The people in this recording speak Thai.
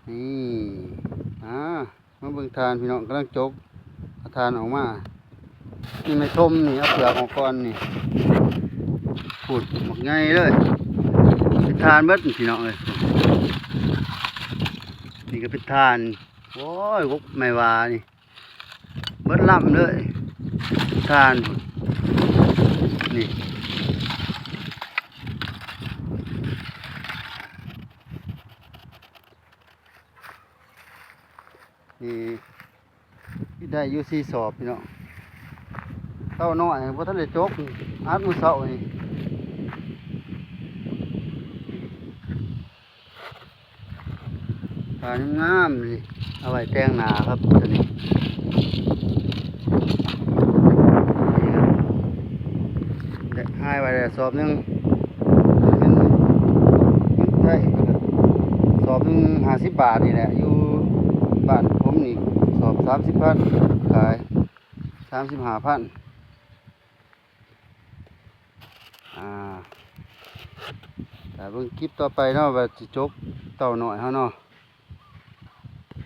นี่มาเบิ่งทานพี่น้องกำลังจกเอาทานออกมานี่ไม่ทมนี่เอาเปลือกออกก่อนนี่ขูดหมกไงเลยเป็นทานเบิดพี่น้องเลยนี่ก็เป็นทานโอ้ยกไม่วานี่เบิดล่ำเลยทานนี่นี่ได้อยู่4 สอบพี่น้องเต้าน้อยเพราะท่านเลยจกอัดมือเสานี่ทานงามเลยเอาไว้แต่งหน้าครับตัวนี้ให้ไว้ได้สอบหนึ่งเป็นได้สอบหนึ่ง50 บาทนี่แหละอยู่บ้านผมนี่สอบ30,000ขาย35,000แต่เบิ่งคลิปต่อไปเนาะว่าสิจกเต่าหน่อยเฮาเนาะ